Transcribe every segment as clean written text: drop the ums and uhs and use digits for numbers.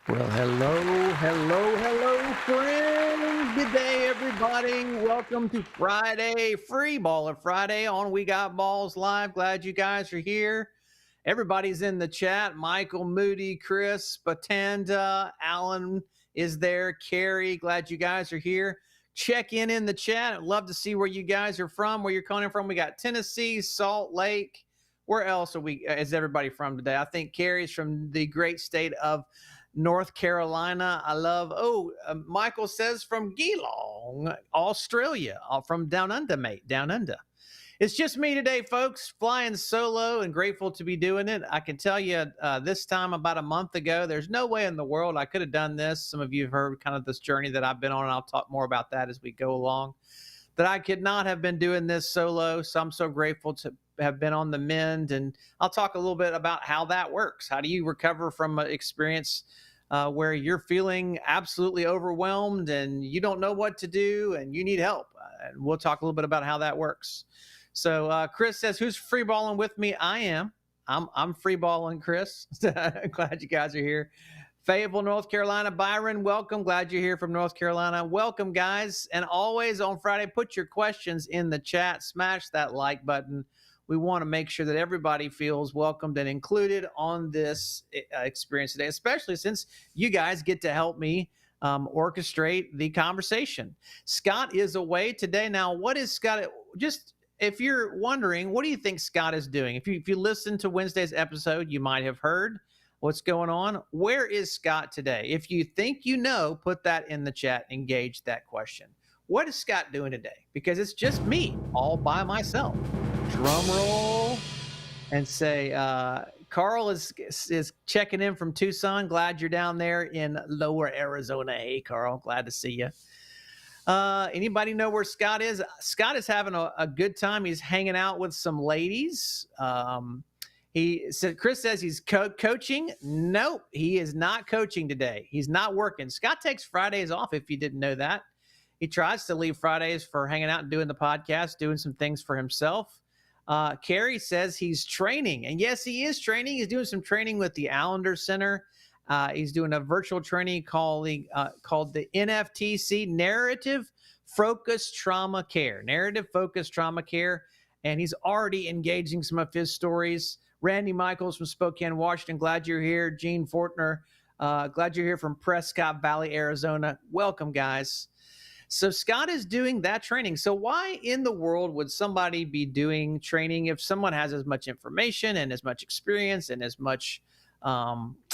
Well, hello, friends. Good day, everybody. Welcome to Friday, Free Baller Friday on We Got Balls Live. Glad you guys are here. Everybody's in the chat. Michael, Moody, Chris, Batanda, Alan is there. Carrie, glad you guys are here. Check in the chat. I'd love to see where you guys are from, where you're calling from. We got Tennessee, Salt Lake. Where else is everybody from today? I think Carrie's from the great state of North Carolina. Michael says from Geelong, Australia, from down under, mate, down under. It's just me today, folks, flying solo and grateful to be doing it. I can tell you this time about a month ago, there's no way in the world I could have done this. Some of you have heard kind of this journey that I've been on, and I'll talk more about that as we go along. That I could not have been doing this solo. So I'm so grateful to have been on the mend. And I'll talk a little bit about how that works. How do you recover from an experience where you're feeling absolutely overwhelmed and you don't know what to do and you need help? And we'll talk a little bit about how that works. So Chris says, who's free balling with me? I am. I'm free balling, Chris. Glad you guys are here. Fayetteville, North Carolina. Byron, welcome. Glad you're here from North Carolina. Welcome, guys. And always on Friday, put your questions in the chat. Smash that like button. We want to make sure that everybody feels welcomed and included on this experience today, especially since you guys get to help me orchestrate the conversation. Scott is away today. Now, what is Scott? Just if you're wondering, what do you think Scott is doing? If you listen to Wednesday's episode, you might have heard what's going on. Where is Scott today? If you think you know, put that in the chat. Engage that question. What is Scott doing today? Because it's just me all by myself. Drum roll and say, Carl is checking in from Tucson. Glad you're down there in lower Arizona. Hey, Carl, glad to see you. Anybody know where Scott is? Scott is having a good time. He's hanging out with some ladies. Chris says he's coaching. Nope, he is not coaching today. He's not working. Scott takes Fridays off, if you didn't know that. He tries to leave Fridays for hanging out and doing the podcast, doing some things for himself. Carrie says he's training. And yes, he is training. He's doing some training with the Allender Center. He's doing a virtual training called the NFTC, Narrative Focused Trauma Care. Narrative Focused Trauma Care. And he's already engaging some of his stories. Randy Michaels from Spokane, Washington. Glad you're here. Gene Fortner. Glad you're here from Prescott Valley, Arizona. Welcome, guys. So Scott is doing that training. So why in the world would somebody be doing training if someone has as much information and as much experience and as much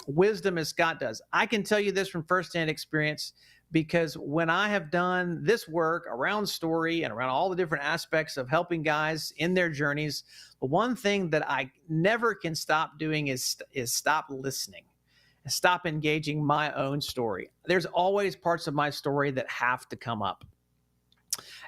wisdom as Scott does? I can tell you this from firsthand experience, because when I have done this work around story and around all the different aspects of helping guys in their journeys, the one thing that I never can stop doing is stop listening. Stop engaging my own story. There's always parts of my story that have to come up.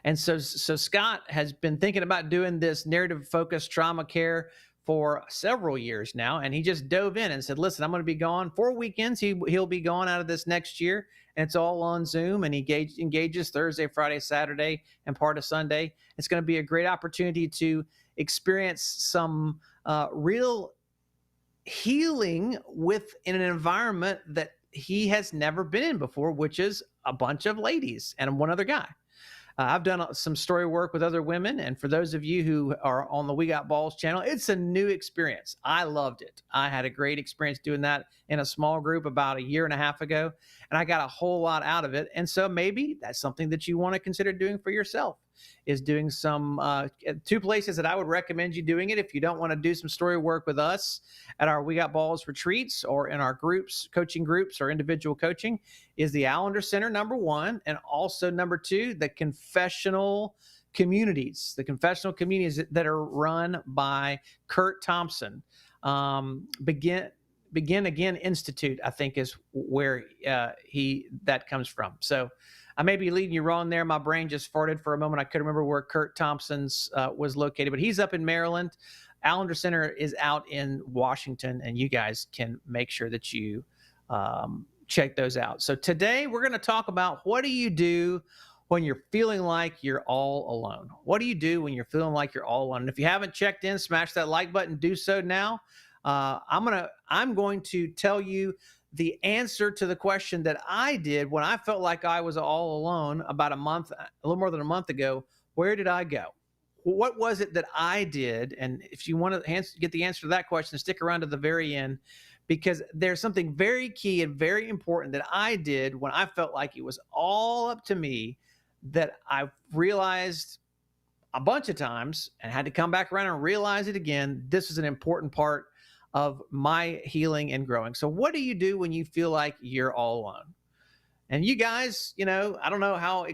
And so Scott has been thinking about doing this narrative focused trauma care for several years now. And he just dove in and said, listen, I'm going to be gone 4 weekends. He'll be gone out of this next year. And it's all on Zoom. And he engages Thursday, Friday, Saturday, and part of Sunday. It's going to be a great opportunity to experience some real healing in an environment that he has never been in before, which is a bunch of ladies and one other guy. I've done some story work with other women, and for those of you who are on the We Got Balls channel, it's a new experience. I loved it. I had a great experience doing that in a small group about a year and a half ago, and I got a whole lot out of it. And so maybe that's something that you want to consider doing for yourself, is doing some 2 places that I would recommend you doing it if you don't want to do some story work with us at our We Got Balls retreats or in our groups, coaching groups or individual coaching, is the Allender Center, number 1, and also number 2, the confessional communities that are run by Kurt Thompson. Begin Again Institute, I think, is where that comes from. So I may be leading you wrong there. My brain just farted for a moment. I couldn't remember where Kurt Thompson's was located, but he's up in Maryland. Allender Center is out in Washington, and you guys can make sure that you check those out. So today we're going to talk about, what do you do when you're feeling like you're all alone? What do you do when you're feeling like you're all alone? And if you haven't checked in, smash that like button. Do so now. I'm going to tell you the answer to the question that I did when I felt like I was all alone about a little more than a month ago. Where did I go? What was it that I did? And if you want to get the answer to that question, stick around to the very end, because there's something very key and very important that I did when I felt like it was all up to me, that I realized a bunch of times and had to come back around and realize it again. This is an important part of my healing and growing. So what do you do when you feel like you're all alone? And you guys, I don't know how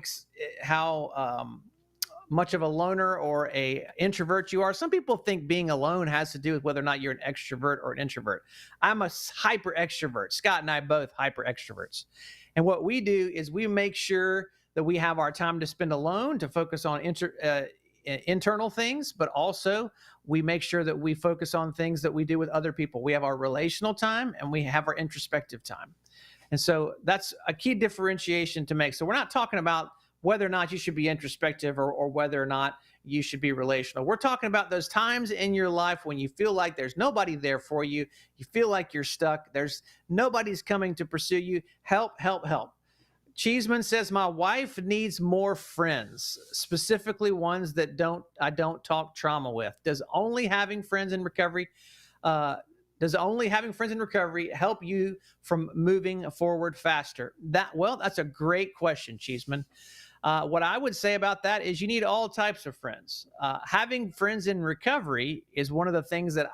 much of a loner or a introvert you are. Some people think being alone has to do with whether or not you're an extrovert or an introvert. I'm a hyper extrovert. Scott and I both hyper extroverts. And what we do is we make sure that we have our time to spend alone to focus on internal things, but also we make sure that we focus on things that we do with other people. We have our relational time and we have our introspective time. And so that's a key differentiation to make. So we're not talking about whether or not you should be introspective or whether or not you should be relational. We're talking about those times in your life when you feel like there's nobody there for you. You feel like you're stuck. There's nobody's coming to pursue you. Help, help, help. Cheeseman says, my wife needs more friends, specifically ones that I don't talk trauma with. Does only having friends in recovery help you from moving forward faster? That's a great question, Cheeseman. What I would say about that is you need all types of friends. Having friends in recovery is one of the things that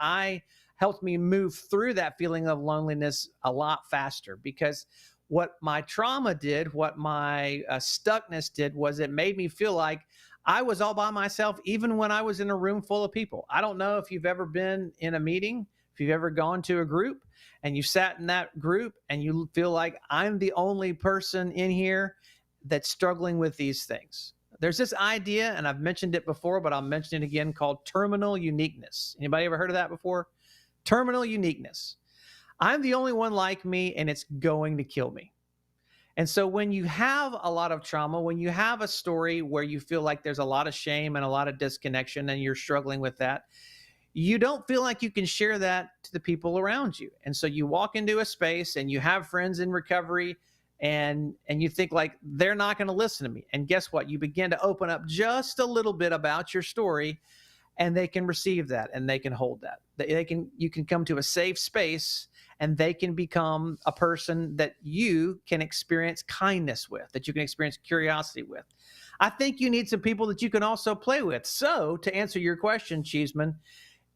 helped me move through that feeling of loneliness a lot faster, because what my trauma did, what my stuckness did, was it made me feel like I was all by myself, even when I was in a room full of people. I don't know if you've ever been in a meeting, if you've ever gone to a group and you sat in that group and you feel like I'm the only person in here that's struggling with these things. There's this idea, and I've mentioned it before, but I'll mention it again, called terminal uniqueness. Anybody ever heard of that before? Terminal uniqueness. I'm the only one like me, and it's going to kill me. And so when you have a lot of trauma, when you have a story where you feel like there's a lot of shame and a lot of disconnection and you're struggling with that, you don't feel like you can share that to the people around you. And so you walk into a space and you have friends in recovery and you think like, they're not going to listen to me. And guess what? You begin to open up just a little bit about your story, and they can receive that and they can hold that. You can come to a safe space and they can become a person that you can experience kindness with, that you can experience curiosity with. I think you need some people that you can also play with. So to answer your question, Cheeseman,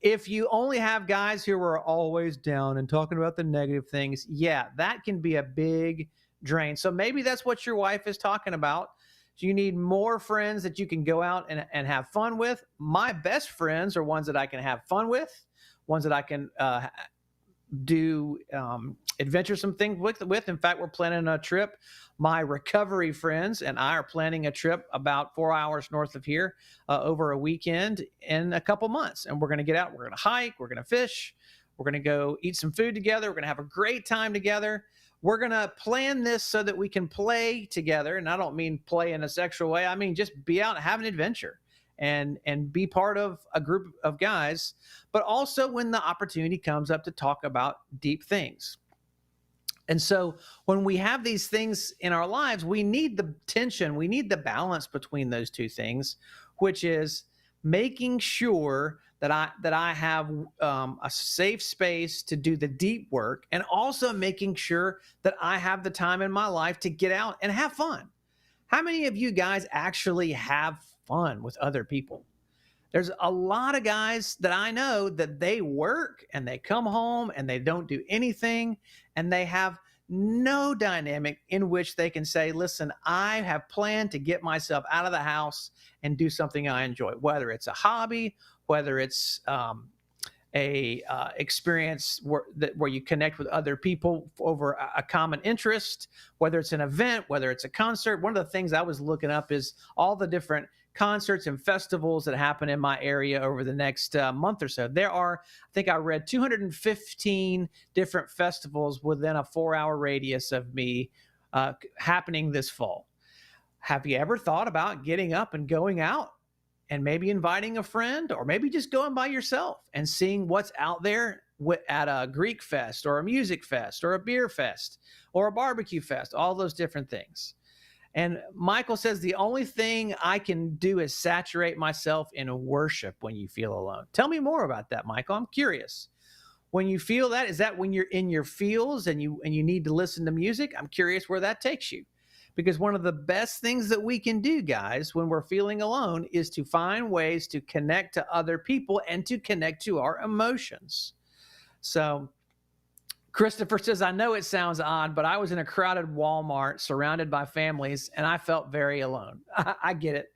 if you only have guys who are always down and talking about the negative things, yeah, that can be a big drain. So maybe that's what your wife is talking about. So you need more friends that you can go out and have fun with. My best friends are ones that I can have fun with, ones that I can do adventuresome things with. In fact, we're planning a trip. My recovery friends and I are planning a trip about 4 hours north of here over a weekend in a couple months. And we're going to get out. We're going to hike. We're going to fish. We're going to go eat some food together. We're going to have a great time together. We're going to plan this so that we can play together. And I don't mean play in a sexual way. I mean, just be out and have an adventure and be part of a group of guys, but also when the opportunity comes up to talk about deep things. And so when we have these things in our lives, we need the tension, we need the balance between those two things, which is making sure that I have a safe space to do the deep work, and also making sure that I have the time in my life to get out and have fun. How many of you guys actually have fun with other people? There's a lot of guys that I know that they work and they come home and they don't do anything, and they have no dynamic in which they can say, listen, I have planned to get myself out of the house and do something I enjoy, whether it's a hobby, whether it's a experience where you connect with other people over a common interest, whether it's an event, whether it's a concert. One of the things I was looking up is all the different concerts and festivals that happen in my area over the next month or so. There are, I think I read 215 different festivals within a 4-hour radius of me happening this fall. Have you ever thought about getting up and going out and maybe inviting a friend, or maybe just going by yourself and seeing what's out there at a Greek fest or a music fest or a beer fest or a barbecue fest, all those different things. And Michael says, the only thing I can do is saturate myself in worship when you feel alone. Tell me more about that, Michael. I'm curious. When you feel that, is that when you're in your feels and you need to listen to music? I'm curious where that takes you. Because one of the best things that we can do, guys, when we're feeling alone is to find ways to connect to other people and to connect to our emotions. So Christopher says, I know it sounds odd, but I was in a crowded Walmart surrounded by families and I felt very alone. I get it.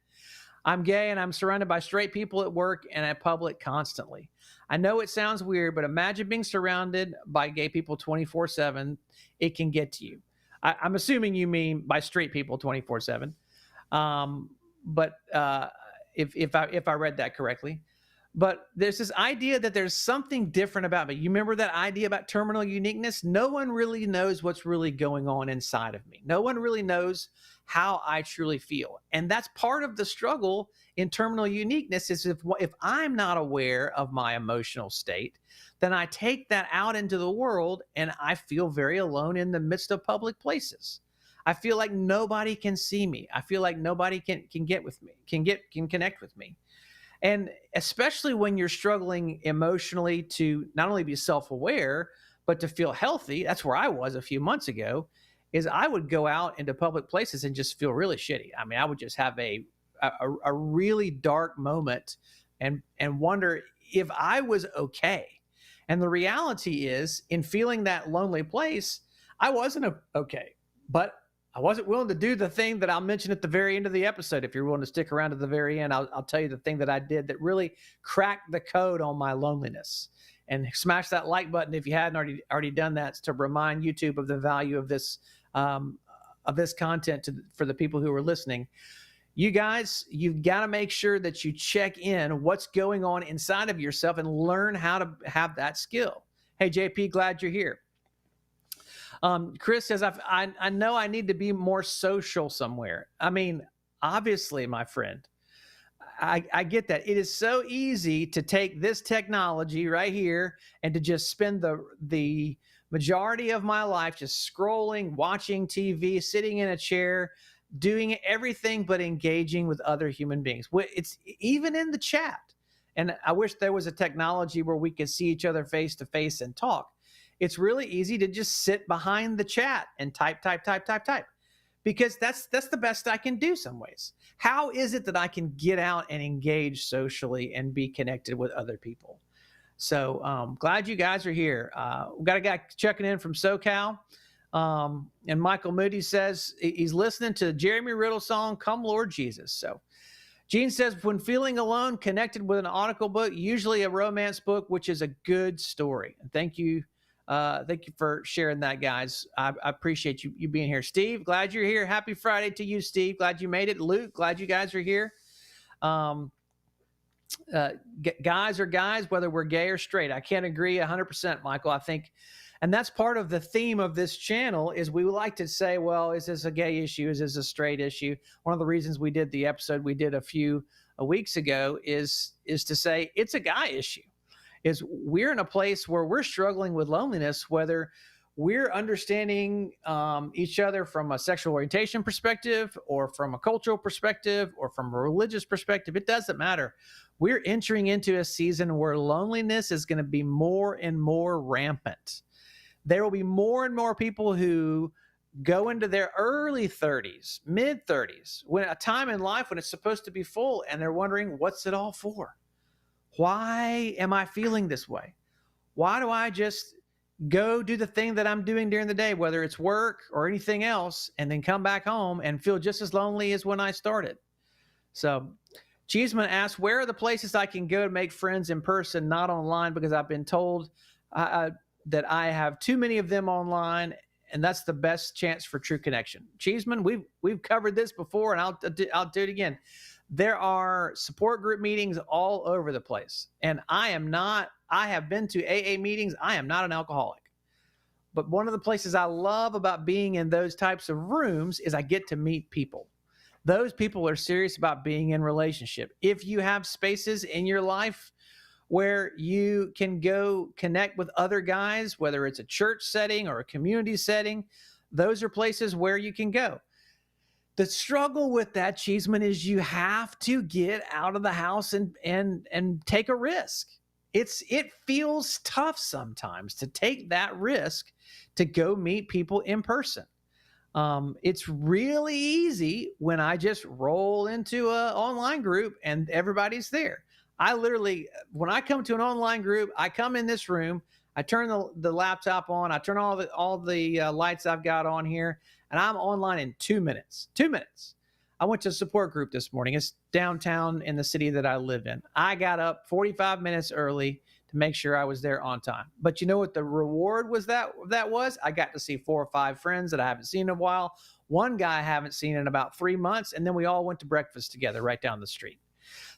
I'm gay and I'm surrounded by straight people at work and at public constantly. I know it sounds weird, but imagine being surrounded by gay people 24/7. It can get to you. I'm assuming you mean by straight people 24/7. But if I read that correctly. But there's this idea that there's something different about me. You remember that idea about terminal uniqueness? No one really knows what's really going on inside of me. No one really knows how I truly feel. And that's part of the struggle in terminal uniqueness is if I'm not aware of my emotional state, then I take that out into the world and I feel very alone in the midst of public places. I feel like nobody can see me. I feel like nobody can get with me, can connect with me. And especially when you're struggling emotionally to not only be self-aware, but to feel healthy, that's where I was a few months ago, is I would go out into public places and just feel really shitty. I mean, I would just have a really dark moment and wonder if I was okay. And the reality is, in feeling that lonely place, I wasn't okay. But I wasn't willing to do the thing that I'll mention at the very end of the episode. If you're willing to stick around to the very end, I'll tell you the thing that I did that really cracked the code on my loneliness. And smash that like button if you hadn't already done that, to remind YouTube of the value of this content for the people who are listening. You guys, you've got to make sure that you check in what's going on inside of yourself and learn how to have that skill. Hey, JP, glad you're here. Chris says, I know I need to be more social somewhere. I mean, obviously, my friend, I get that. It is so easy to take this technology right here and to just spend the majority of my life just scrolling, watching TV, sitting in a chair, doing everything but engaging with other human beings. It's even in the chat. And I wish there was a technology where we could see each other face to face and talk. It's really easy to just sit behind the chat and type, because that's the best I can do some ways. How is it that I can get out and engage socially and be connected with other people? So glad you guys are here. We've got a guy checking in from SoCal. And Michael Moody says he's listening to Jeremy Riddle's song, Come Lord Jesus. So Gene says, when feeling alone, connected with an article book, usually a romance book, which is a good story. And thank you. Thank you for sharing that, guys. I appreciate you being here. Steve, glad you're here. Happy Friday to you, Steve. Glad you made it. Luke, glad you guys are here. Guys are guys, whether we're gay or straight. I can't agree 100%, Michael. I think, and that's part of the theme of this channel, is we would like to say, well, is this a gay issue? Is this a straight issue? One of the reasons we did the episode we did a few weeks ago is to say it's a guy issue. Is we're in a place where we're struggling with loneliness, whether we're understanding each other from a sexual orientation perspective or from a cultural perspective or from a religious perspective. It doesn't matter. We're entering into a season where loneliness is going to be more and more rampant. There will be more and more people who go into their early 30s, mid 30s, when a time in life when it's supposed to be full, and they're wondering, what's it all for? Why am I feeling this way? Why do I just go do the thing that I'm doing during the day, whether it's work or anything else, and then come back home and feel just as lonely as when I started? So Cheeseman asks, where are the places I can go to make friends in person, not online, because I've been told that I have too many of them online, and that's the best chance for true connection. Cheeseman, we've covered this before, and I'll do it again. There are support group meetings all over the place. And I have been to AA meetings. I am not an alcoholic. But one of the places I love about being in those types of rooms is I get to meet people. Those people are serious about being in relationship. If you have spaces in your life where you can go connect with other guys, whether it's a church setting or a community setting. Those are places where you can go. The struggle with that, Cheeseman, is you have to get out of the house and take a risk. It feels tough sometimes to take that risk to go meet people in person. It's really easy when I just roll into an online group and everybody's there. I literally, when I come to an online group, I come in this room, I turn the laptop on, I turn all the lights I've got on here, and I'm online in 2 minutes. 2 minutes. I went to a support group this morning. It's downtown in the city that I live in. I got up 45 minutes early to make sure I was there on time. But you know what the reward was that was? I got to see 4 or 5 friends that I haven't seen in a while. One guy I haven't seen in about 3 months, and then we all went to breakfast together right down the street.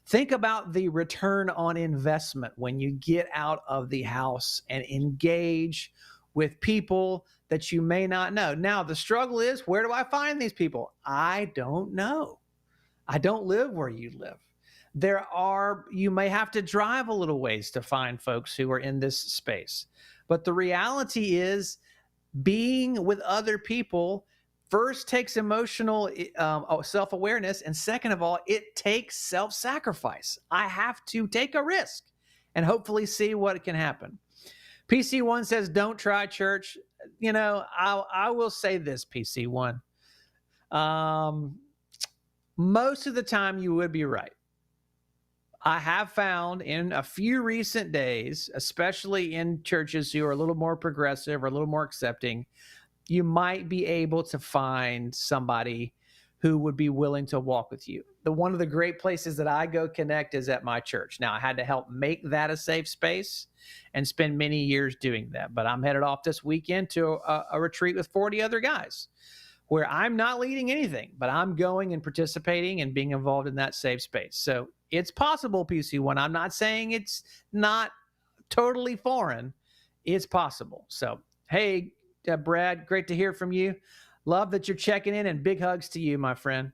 Think about the return on investment when you get out of the house and engage with people that you may not know. Now, the struggle is, where do I find these people? I don't know. I don't live where you live. You may have to drive a little ways to find folks who are in this space. But the reality is, being with other people first takes emotional self-awareness, and second of all, it takes self-sacrifice. I have to take a risk and hopefully see what can happen. PC1 says, don't try church. You know, I will say this, PC1. Most of the time you would be right. I have found in a few recent days, especially in churches who are a little more progressive or a little more accepting, you might be able to find somebody who would be willing to walk with you. One of the great places that I go connect is at my church. Now, I had to help make that a safe space and spend many years doing that. But I'm headed off this weekend to a retreat with 40 other guys where I'm not leading anything, but I'm going and participating and being involved in that safe space. So it's possible, PC1. I'm not saying it's not totally foreign. It's possible. So, hey, Brad, great to hear from you. Love that you're checking in, and big hugs to you, my friend.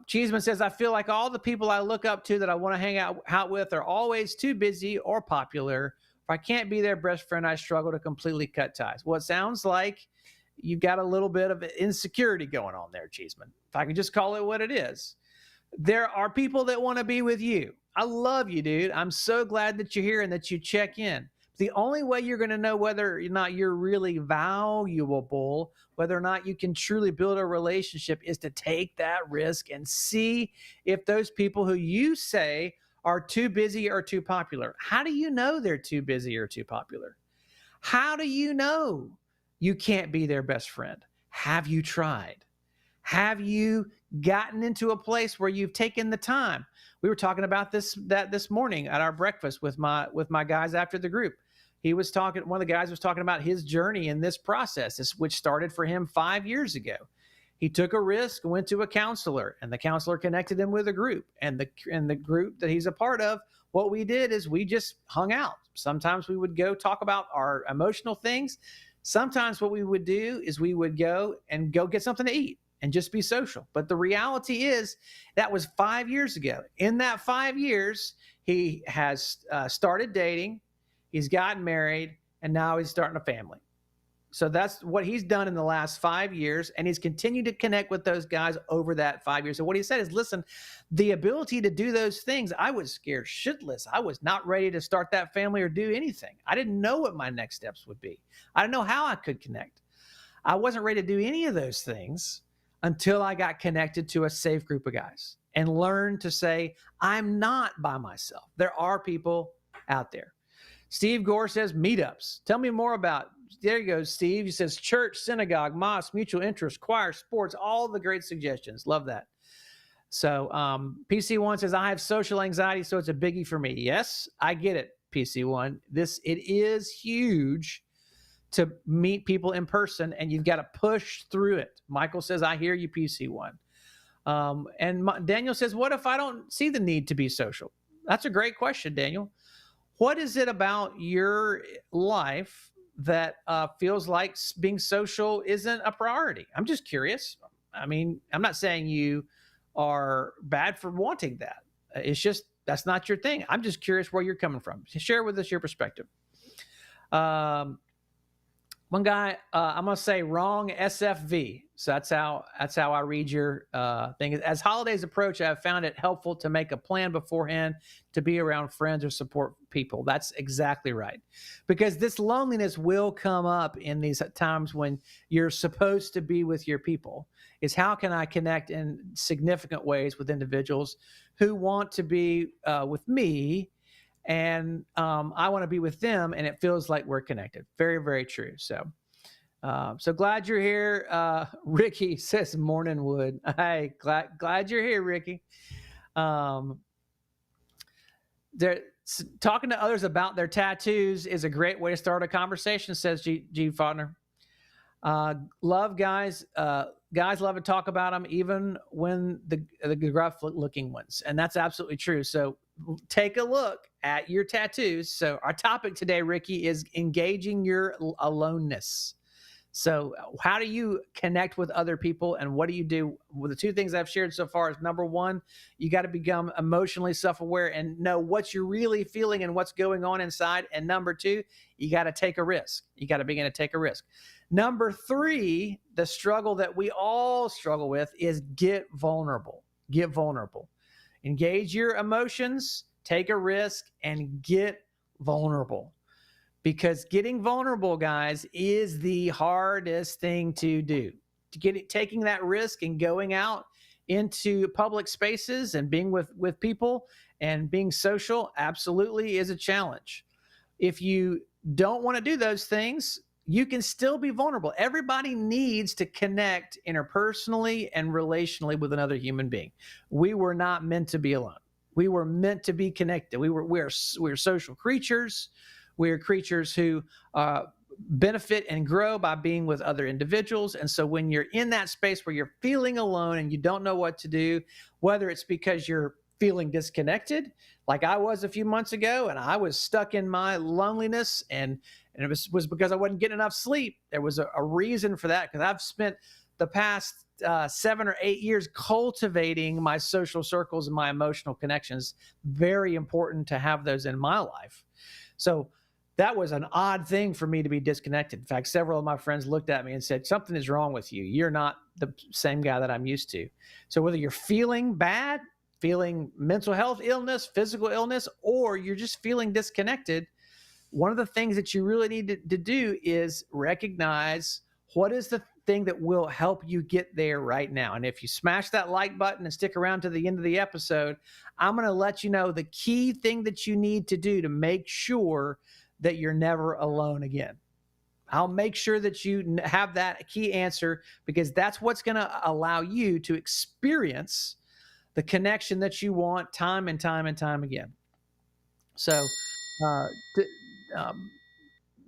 Cheeseman says, I feel like all the people I look up to that I want to hang out with are always too busy or popular. If I can't be their best friend, I struggle to completely cut ties. Well, it sounds like you've got a little bit of insecurity going on there, Cheeseman. If I can just call it what it is. There are people that want to be with you. I love you, dude. I'm so glad that you're here and that you check in. The only way you're going to know whether or not you're really valuable, whether or not you can truly build a relationship, is to take that risk and see if those people who you say are too busy or too popular. How do you know they're too busy or too popular? How do you know you can't be their best friend? Have you tried? Have you gotten into a place where you've taken the time? We were talking about this morning at our breakfast with my guys after the group. One of the guys was talking about his journey in this process, which started for him 5 years ago. He took a risk, went to a counselor, and the counselor connected him with a group. And the group that he's a part of, what we did is we just hung out. Sometimes we would go talk about our emotional things. Sometimes what we would do is we would go get something to eat and just be social. But the reality is that was 5 years ago. In that 5 years, he has started dating, he's gotten married, and now he's starting a family. So that's what he's done in the last 5 years, and he's continued to connect with those guys over that 5 years. So what he said is, listen, the ability to do those things, I was scared shitless. I was not ready to start that family or do anything. I didn't know what my next steps would be. I didn't know how I could connect. I wasn't ready to do any of those things until I got connected to a safe group of guys and learned to say, I'm not by myself. There are people out there. Steve Gore says, meetups. Tell me more about. There you go, Steve. He says church, synagogue, mosque, mutual interest, choir, sports, all the great suggestions. Love that. So PC1 says, I have social anxiety, so it's a biggie for me. Yes, I get it, PC1. It is huge to meet people in person, and you've got to push through it. Michael says, I hear you, PC1. Daniel says, what if I don't see the need to be social? That's a great question, Daniel. What is it about your life that feels like being social isn't a priority? I'm just curious. I mean, I'm not saying you are bad for wanting that. It's just that's not your thing. I'm just curious where you're coming from. Share with us your perspective. One guy, I'm gonna say wrong SFV. So that's how I read your thing. As holidays approach, I have found it helpful to make a plan beforehand to be around friends or support people. That's exactly right, because this loneliness will come up in these times when you're supposed to be with your people. Is how can I connect in significant ways with individuals who want to be with me, and I want to be with them, and it feels like we're connected. Very, very true. So, so glad you're here. Ricky says morning wood. Hey, glad you're here, Ricky. There, talking to others about their tattoos is a great way to start a conversation, says G. Faulkner. Love guys. Guys love to talk about them, even when the gruff looking ones, and that's absolutely true. So take a look at your tattoos. So our topic today, Ricky, is engaging your aloneness. So how do you connect with other people, and what do you do? Well, the two things I've shared so far is, number one, you got to become emotionally self-aware and know what you're really feeling and what's going on inside. And number two, you got to take a risk. You got to begin to take a risk. Number three, the struggle that we all struggle with is get vulnerable. Get vulnerable. Engage your emotions, take a risk, and get vulnerable. Because getting vulnerable, guys, is the hardest thing to do. Taking that risk and going out into public spaces and being with people and being social absolutely is a challenge. If you don't want to do those things, you can still be vulnerable. Everybody needs to connect interpersonally and relationally with another human being. We were not meant to be alone. We were meant to be connected. We're social creatures. We're creatures who benefit and grow by being with other individuals. And so when you're in that space where you're feeling alone and you don't know what to do, whether it's because you're feeling disconnected, like I was a few months ago, and I was stuck in my loneliness, and it was because I wasn't getting enough sleep. There was a reason for that, because I've spent the past 7 or 8 years cultivating my social circles and my emotional connections. Very important to have those in my life. So that was an odd thing for me to be disconnected. In fact, several of my friends looked at me and said, something is wrong with you. You're not the same guy that I'm used to. So whether you're feeling bad, feeling mental health illness, physical illness, or you're just feeling disconnected, one of the things that you really need to do is recognize what is the thing that will help you get there right now. And if you smash that like button and stick around to the end of the episode, I'm going to let you know the key thing that you need to do to make sure that you're never alone again. I'll make sure that you have that key answer, because that's what's going to allow you to experience the connection that you want time and time and time again. So,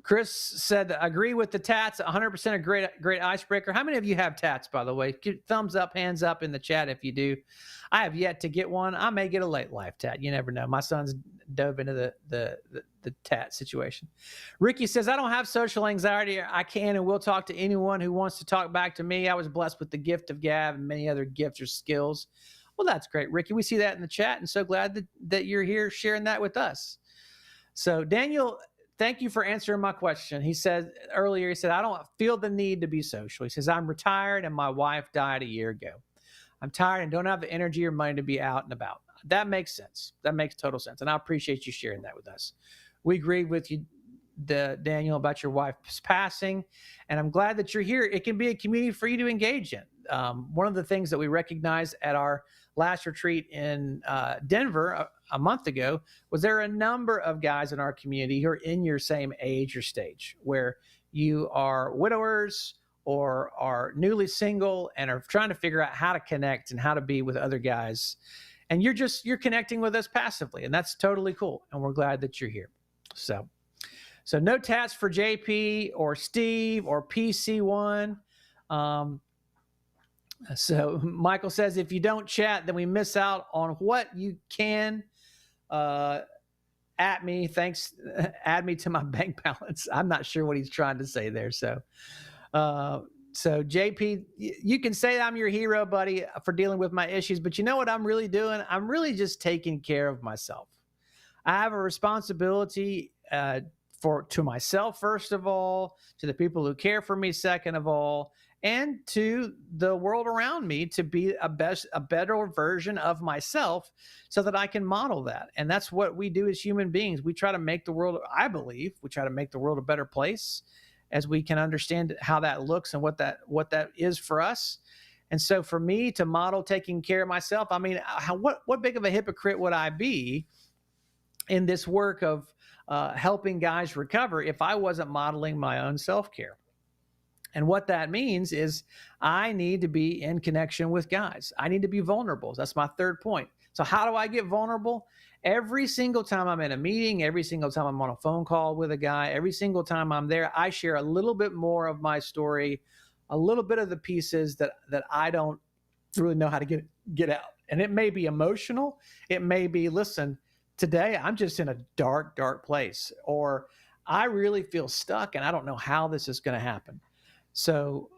Chris said, agree with the tats. 100% a great icebreaker. How many of you have tats, by the way? Thumbs up, hands up in the chat if you do. I have yet to get one. I may get a late life tat. You never know. My son's dove into the tat situation. Ricky says, I don't have social anxiety. I can and will talk to anyone who wants to talk back to me. I was blessed with the gift of gab and many other gifts or skills. Well, that's great, Ricky. We see that in the chat, and so glad that you're here sharing that with us. So, Daniel, thank you for answering my question. He said earlier, I don't feel the need to be social. He says, I'm retired and my wife died a year ago. I'm tired and don't have the energy or money to be out and about. That makes sense. That makes total sense. And I appreciate you sharing that with us. We agreed with you, Daniel, about your wife's passing, and I'm glad that you're here. It can be a community for you to engage in. One of the things that we recognized at our last retreat in Denver a month ago was there are a number of guys in our community who are in your same age or stage, where you are widowers or are newly single and are trying to figure out how to connect and how to be with other guys. And you're connecting with us passively, and that's totally cool. And we're glad that you're here. So no tats for JP or Steve or PC1. So Michael says, if you don't chat, then we miss out on what you can. At me, thanks. Add me to my bank balance. I'm not sure what he's trying to say there. So So JP, you can say I'm your hero, buddy, for dealing with my issues, but you know what I'm really doing? I'm really just taking care of myself. I have a responsibility to myself, first of all, to the people who care for me, second of all, and to the world around me to be a better version of myself so that I can model that. And that's what we do as human beings. We try to make the world, I believe, we try to make the world a better place as we can understand how that looks and what that is for us. And so for me to model taking care of myself, I mean, what big of a hypocrite would I be in this work of helping guys recover if I wasn't modeling my own self-care? And what that means is I need to be in connection with guys. I need to be vulnerable. That's my third point. So how do I get vulnerable? Every single time I'm in a meeting, every single time I'm on a phone call with a guy, every single time I'm there, I share a little bit more of my story, a little bit of the pieces that I don't really know how to get out. And it may be emotional. It may be, listen, today I'm just in a dark, dark place, or I really feel stuck and I don't know how this is going to happen. So,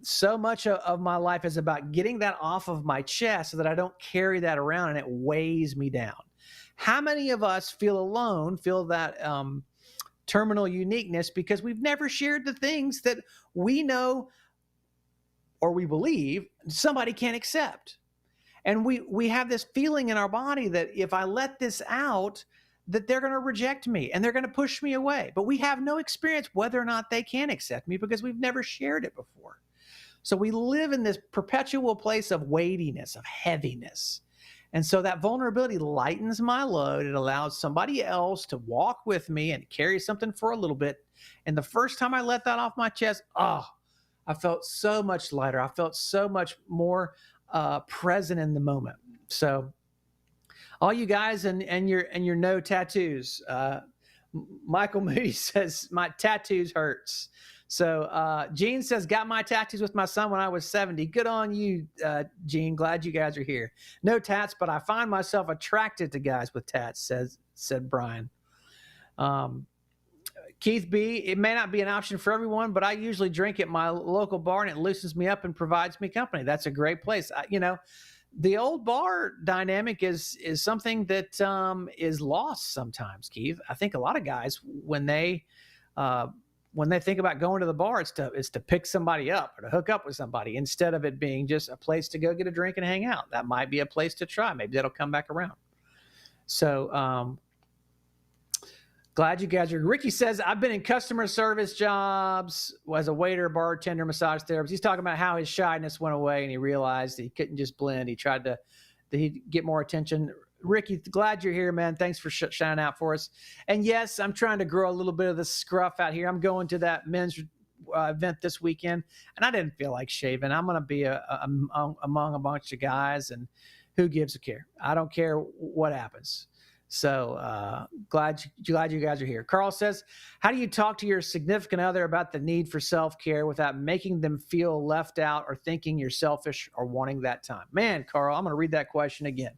so much of my life is about getting that off of my chest so that I don't carry that around and it weighs me down. How many of us feel alone, feel that terminal uniqueness because we've never shared the things that we know or we believe somebody can't accept? And we have this feeling in our body that if I let this out, that they're going to reject me and they're going to push me away. But we have no experience whether or not they can accept me because we've never shared it before. So we live in this perpetual place of weightiness, of heaviness. And so that vulnerability lightens my load. It allows somebody else to walk with me and carry something for a little bit. And the first time I let that off my chest, I felt so much lighter. I felt so much more present in the moment. So all you guys and your no tattoos. Michael Moody says my tattoos hurts. So Gene says got my tattoos with my son when I was 70. Good on you, Gene. Glad you guys are here. No tats, but I find myself attracted to guys with tats. Said Brian. Keith B, it may not be an option for everyone, but I usually drink at my local bar and it loosens me up and provides me company. That's a great place. The old bar dynamic is something that is lost sometimes, Keith. I think a lot of guys, when they think about going to the bar, it's to pick somebody up or to hook up with somebody instead of it being just a place to go get a drink and hang out. That might be a place to try. Maybe that'll come back around. So glad you guys are. Ricky says, I've been in customer service jobs as a waiter, bartender, massage therapist. He's talking about how his shyness went away and he realized that he couldn't just blend. He tried to get more attention. Ricky, glad you're here, man. Thanks for shining out for us. And yes, I'm trying to grow a little bit of the scruff out here. I'm going to that men's event this weekend, and I didn't feel like shaving. I'm going to be among a bunch of guys, and who gives a care? I don't care what happens. So glad you guys are here. Carl says, how do you talk to your significant other about the need for self-care without making them feel left out or thinking you're selfish or wanting that time? Man, Carl, I'm going to read that question again.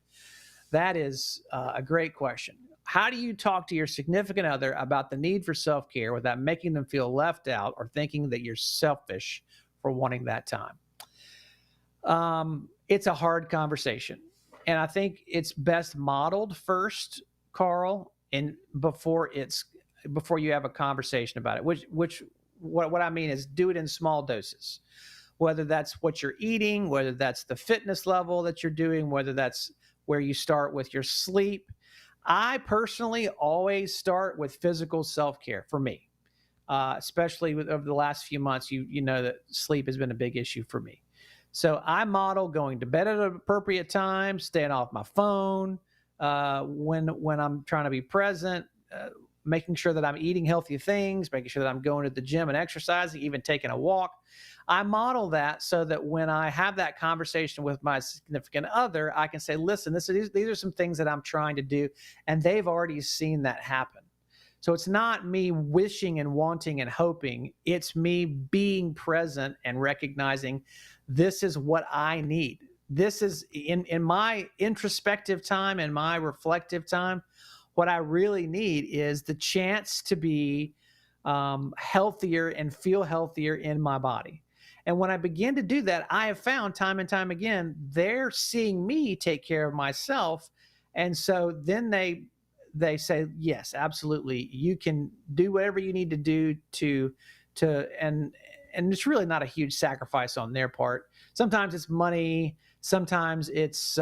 That is a great question. How do you talk to your significant other about the need for self-care without making them feel left out or thinking that you're selfish for wanting that time? It's a hard conversation. And I think it's best modeled first, Carl, and before you have a conversation about it. What I mean is do it in small doses. Whether that's what you're eating, whether that's the fitness level that you're doing, whether that's where you start with your sleep. I personally always start with physical self-care for me, especially over the last few months. You know that sleep has been a big issue for me. So I model going to bed at an appropriate time, staying off my phone when I'm trying to be present, making sure that I'm eating healthy things, making sure that I'm going to the gym and exercising, even taking a walk. I model that so that when I have that conversation with my significant other, I can say, listen, these are some things that I'm trying to do, and they've already seen that happen. So it's not me wishing and wanting and hoping. It's me being present and recognizing this is what I need. This is in my introspective time and my reflective time. What I really need is the chance to be healthier and feel healthier in my body. And when I begin to do that, I have found time and time again, they're seeing me take care of myself. And so then they say, yes, absolutely. You can do whatever you need to do to and it's really not a huge sacrifice on their part. Sometimes it's money, sometimes it's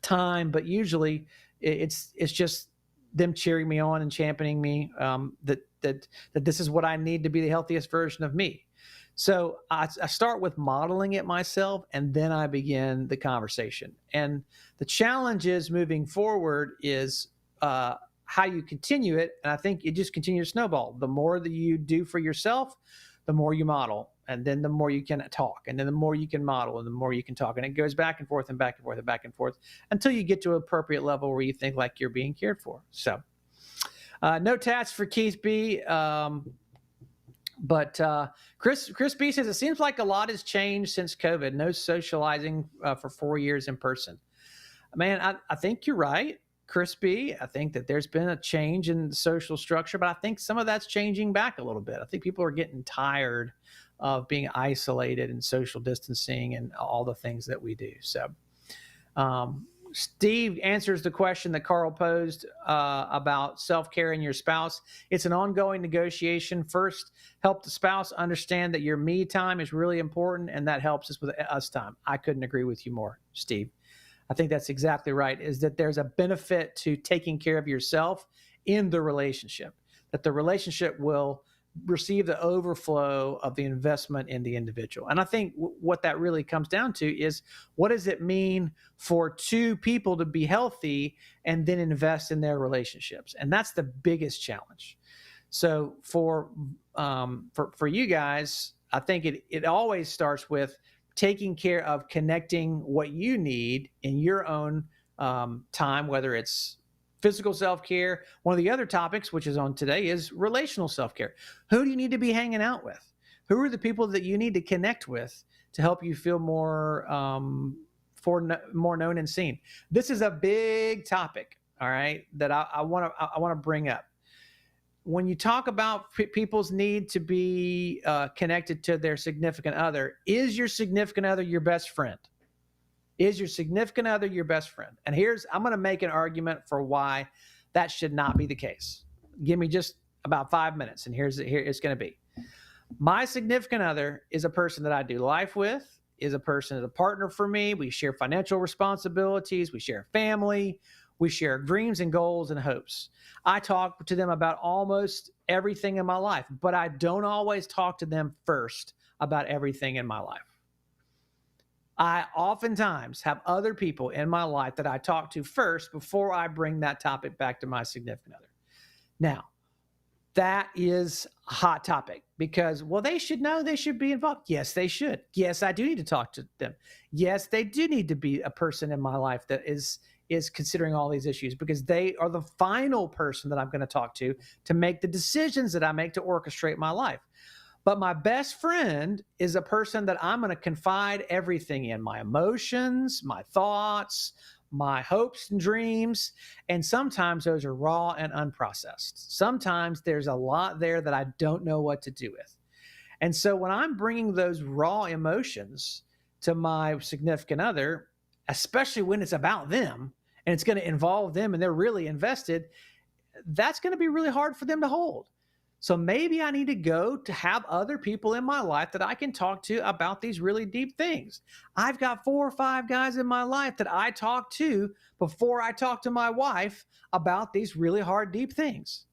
time, but usually it's just them cheering me on and championing me, that this is what I need to be the healthiest version of me. So I start with modeling it myself, and then I begin the conversation. And the challenge is moving forward is how you continue it. And I think it just continues to snowball. The more that you do for yourself, the more you model, and then the more you can talk, and then the more you can model, and the more you can talk. And it goes back and forth and back and forth and back and forth until you get to an appropriate level where you think like you're being cared for. So no tats for Keith B. But Chris B says, it seems like a lot has changed since COVID. No socializing for 4 years in person. Man, I think you're right, Chris B. I think that there's been a change in the social structure, but I think some of that's changing back a little bit. I think people are getting tired of being isolated and social distancing and all the things that we do. So Steve answers the question that Carl posed about self-care and your spouse. It's an ongoing negotiation. First, help the spouse understand that your me time is really important, and that helps us with us time. I couldn't agree with you more, Steve. I think that's exactly right, is that there's a benefit to taking care of yourself in the relationship, that the relationship will receive the overflow of the investment in the individual. And I think what that really comes down to is, what does it mean for two people to be healthy and then invest in their relationships? And that's the biggest challenge. So for you guys, I think it always starts with taking care of connecting what you need in your own time, whether it's physical self-care. One of the other topics, which is on today, is relational self-care. Who do you need to be hanging out with? Who are the people that you need to connect with to help you feel more more known and seen? This is a big topic, all right, that I want to bring up. When you talk about people's need to be connected to their significant other, is your significant other your best friend? Is your significant other your best friend? And I'm going to make an argument for why that should not be the case. Give me just about 5 minutes, and here it's going to be. My significant other is a person that I do life with, is a partner for me. We share financial responsibilities. We share family. We share dreams and goals and hopes. I talk to them about almost everything in my life, but I don't always talk to them first about everything in my life. I oftentimes have other people in my life that I talk to first before I bring that topic back to my significant other. Now, that is a hot topic because, well, they should know, they should be involved. Yes, they should. Yes, I do need to talk to them. Yes, they do need to be a person in my life that is considering all these issues, because they are the final person that I'm going to talk to make the decisions that I make to orchestrate my life. But my best friend is a person that I'm going to confide everything in, my emotions, my thoughts, my hopes and dreams. And sometimes those are raw and unprocessed. Sometimes there's a lot there that I don't know what to do with. And so when I'm bringing those raw emotions to my significant other, especially when it's about them and it's going to involve them and they're really invested, that's going to be really hard for them to hold. So maybe I need to go to have other people in my life that I can talk to about these really deep things. I've got 4 or 5 guys in my life that I talk to before I talk to my wife about these really hard, deep things,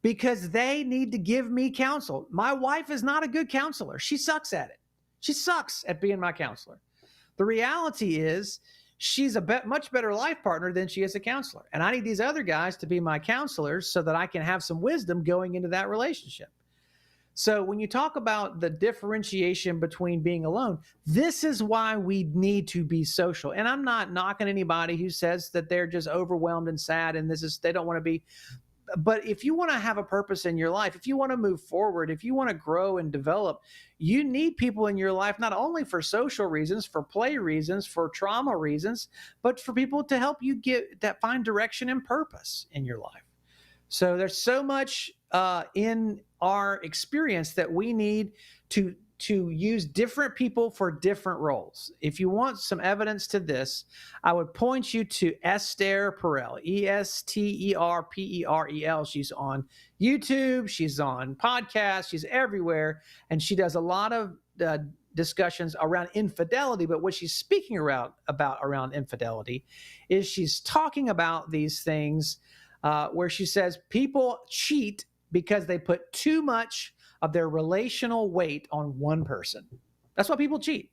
because they need to give me counsel. My wife is not a good counselor. She sucks at it. She sucks at being my counselor. The reality is, she's a much better life partner than she is a counselor. And I need these other guys to be my counselors so that I can have some wisdom going into that relationship. So when you talk about the differentiation between being alone, this is why we need to be social. And I'm not knocking anybody who says that they're just overwhelmed and sad and they don't want to be. But if you want to have a purpose in your life, if you want to move forward, if you want to grow and develop, you need people in your life, not only for social reasons, for play reasons, for trauma reasons, but for people to help you find direction and purpose in your life. So there's so much in our experience that we need to to use different people for different roles. If you want some evidence to this, I would point you to Esther Perel, Esterperel. She's on YouTube, she's on podcasts, she's everywhere, and she does a lot of discussions around infidelity. But what she's speaking about around infidelity is she's talking about these things where she says people cheat because they put too much of their relational weight on one person. That's why people cheat,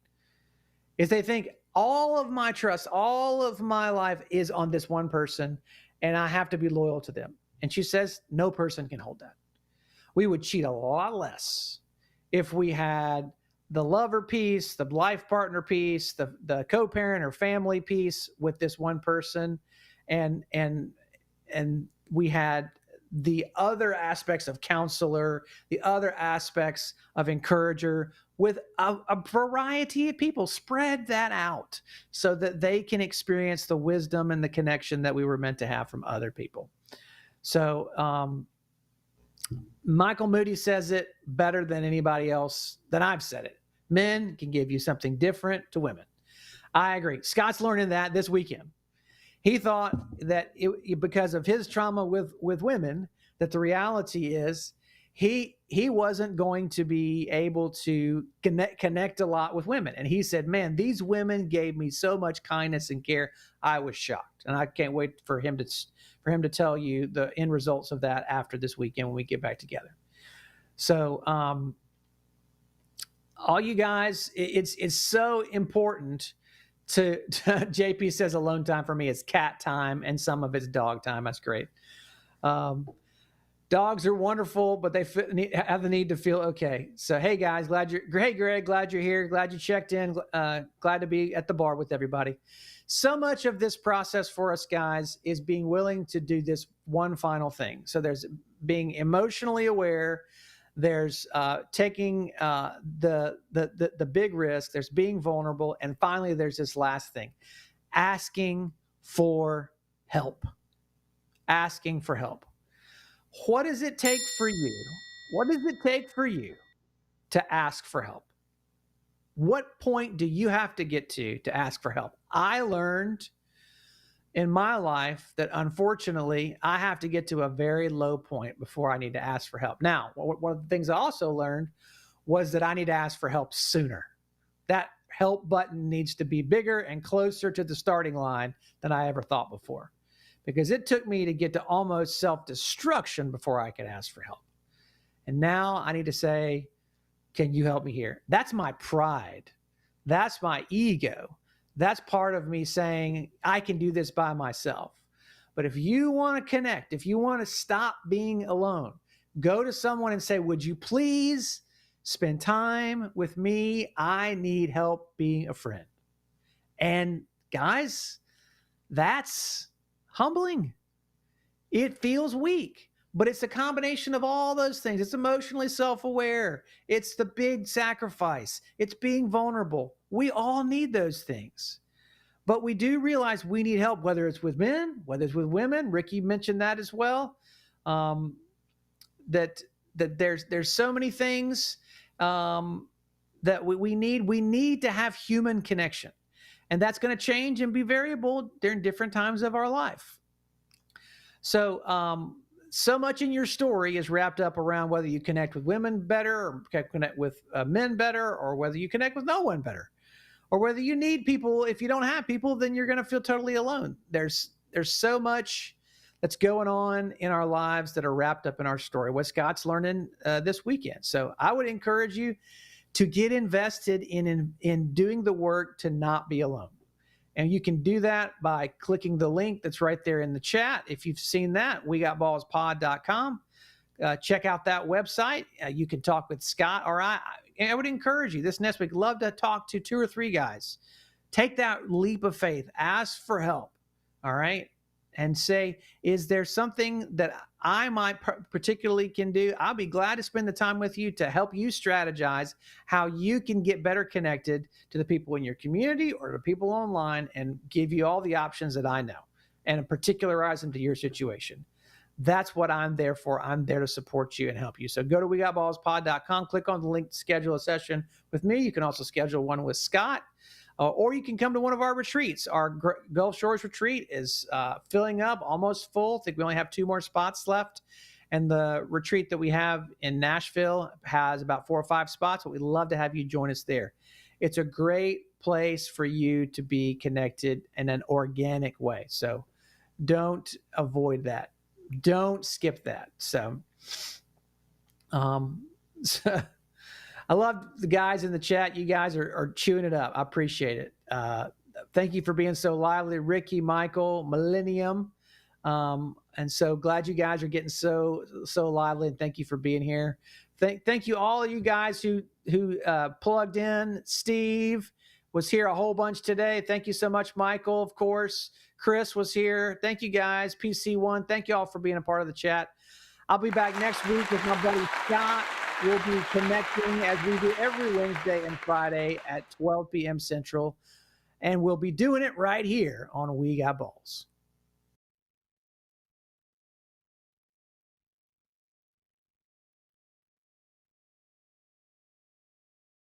is they think all of my trust, all of my life is on this one person, and I have to be loyal to them. And she says no person can hold that. We would cheat a lot less if we had the lover piece, the life partner piece, the co-parent or family piece with this one person, and we had the other aspects of counselor, the other aspects of encourager, with a variety of people. Spread that out so that they can experience the wisdom and the connection that we were meant to have from other people. So Michael Moody says it better than anybody else than I've said it. Men can give you something different to women. I agree. Scott's learning that this weekend. He thought that because of his trauma with women, that the reality is he wasn't going to be able to connect a lot with women. And he said, man, these women gave me so much kindness and care. I was shocked. And I can't wait for him to tell you the end results of that after this weekend when we get back together. So all you guys, it's so important to JP says alone time for me is cat time and some of it's dog time. That's great. Dogs are wonderful, but they have the need to feel okay. So, hey guys, hey Greg, glad you're here. Glad you checked in. Glad to be at the bar with everybody. So much of this process for us guys is being willing to do this one final thing. So there's being emotionally aware. There's taking the big risk. There's being vulnerable. And finally, there's this last thing, asking for help. Asking for help. What does it take for you? What does it take for you to ask for help? What point do you have to get to ask for help? I learned in my life that unfortunately I have to get to a very low point before I need to ask for help. Now, one of the things I also learned was that I need to ask for help sooner. That help button needs to be bigger and closer to the starting line than I ever thought before, because it took me to get to almost self-destruction before I could ask for help. And now I need to say, can you help me here? That's my pride. That's my ego. That's part of me saying, I can do this by myself. But if you want to connect, if you want to stop being alone, go to someone and say, would you please spend time with me? I need help being a friend. And guys, that's humbling. It feels weak, but it's a combination of all those things. It's emotionally self-aware. It's the big sacrifice. It's being vulnerable. We all need those things, but we do realize we need help, whether it's with men, whether it's with women. Ricky mentioned that as well. That there's so many things that we need. We need to have human connection, and that's going to change and be variable during different times of our life. So, so much in your story is wrapped up around whether you connect with women better or connect with men better, or whether you connect with no one better, or whether you need people. If you don't have people, then you're going to feel totally alone. There's so much that's going on in our lives that are wrapped up in our story, what Scott's learning this weekend. So I would encourage you to get invested in doing the work to not be alone. And you can do that by clicking the link that's right there in the chat. If you've seen that, wegotballspod.com. Check out that website. You can talk with Scott or I would encourage you this next week. Love to talk to 2 or 3 guys. Take that leap of faith. Ask for help. All right. And say, is there something that I might particularly can do? I'll be glad to spend the time with you to help you strategize how you can get better connected to the people in your community or the people online, and give you all the options that I know and particularize them to your situation. That's what I'm there for. I'm there to support you and help you. So go to wegotballspod.com, click on the link to schedule a session with me. You can also schedule one with Scott, or you can come to one of our retreats. Our Gulf Shores retreat is filling up, almost full. I think we only have 2 more spots left. And the retreat that we have in Nashville has about 4 or 5 spots, but we'd love to have you join us there. It's a great place for you to be connected in an organic way. So don't avoid that. Don't skip that. So, so I love the guys in the chat. You guys are chewing it up. I appreciate it. Thank you for being so lively, Ricky, Michael, Millennium. And so glad you guys are getting so lively, and thank you for being here. Thank you all of you guys who plugged in. Steve was here a whole bunch today. Thank you so much, Michael, of course. Chris was here. Thank you guys. PC1, thank you all for being a part of the chat. I'll be back next week with my buddy Scott. We'll be connecting as we do every Wednesday and Friday at 12 p.m. Central. And we'll be doing it right here on We Got Balls.